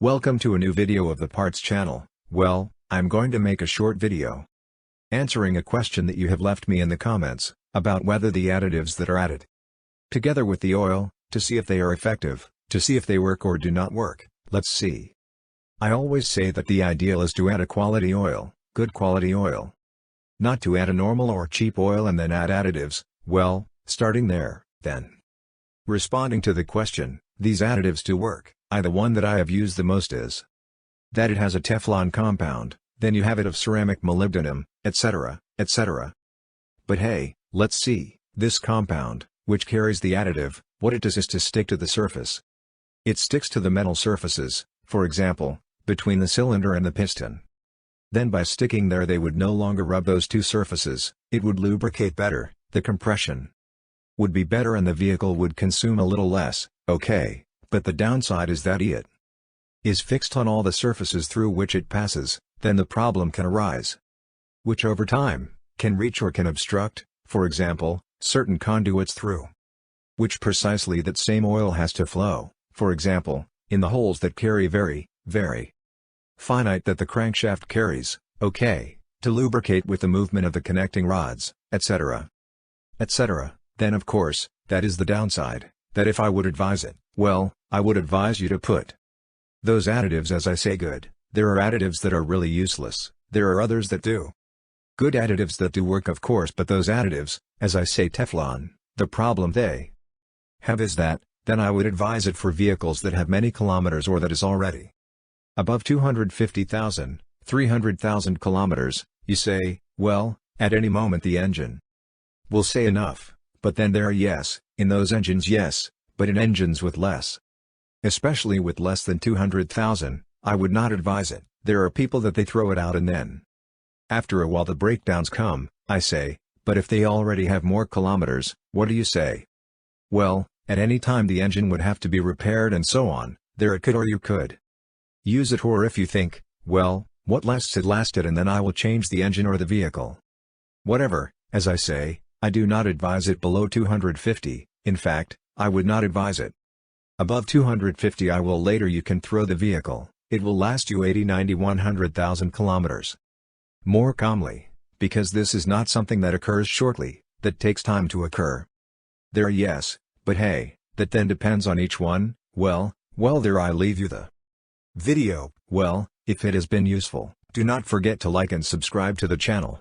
Welcome to a new video of the Parts channel. Well, I'm going to make a short video answering a question that you have left me in the comments, about whether the additives that are added together with the oil, to see if they are effective, to see if they work or do not work. Let's see. I always say that the ideal is to add a quality oil, good quality oil. Not to add a normal or cheap oil and then add additives. Well, starting there, then. Responding to the question, these additives do work. The one that I have used the most is that it has a Teflon compound, then you have it of ceramic molybdenum, etc., etc. But hey, let's see, this compound, which carries the additive, what it does is to stick to the surface. It sticks to the metal surfaces, for example, between the cylinder and the piston. Then by sticking there they would no longer rub those two surfaces, it would lubricate better, the compression would be better and the vehicle would consume a little less, okay. But the downside is that it is fixed on all the surfaces through which it passes, then the problem can arise. Which over time, can reach or can obstruct, for example, certain conduits through which precisely that same oil has to flow, for example, in the holes that carry very finite that the crankshaft carries, okay, to lubricate with the movement of the connecting rods, etc. etc. Then of course, that is the downside, that if I would advise it, well, I would advise you to put those additives as I say good. There are additives that are really useless, there are others that do. Good additives that do work of course, but those additives, as I say Teflon, the problem they have is that, then I would advise it for vehicles that have many kilometers or that is already above 250,000, 300,000 kilometers. You say, well, at any moment the engine will say enough, but then there are yes, in those engines yes, but in engines with less, especially with less than 200,000, I would not advise it. There are people that they throw it out and then after a while the breakdowns come. I say, but if they already have more kilometers, what do you say? Well, at any time the engine would have to be repaired and so on, there it could or you could use it, or if you think, well, what lasts it lasted and then I will change the engine or the vehicle. Whatever, as I say, I do not advise it below 250, in fact, I would not advise it. Above 250 I will later you can throw the vehicle, it will last you 80, 90, 100,000 kilometers. More calmly, because this is not something that occurs shortly, that takes time to occur. There are yes, but hey, that then depends on each one. Well, there I leave you the video. Well, if it has been useful, do not forget to like and subscribe to the channel.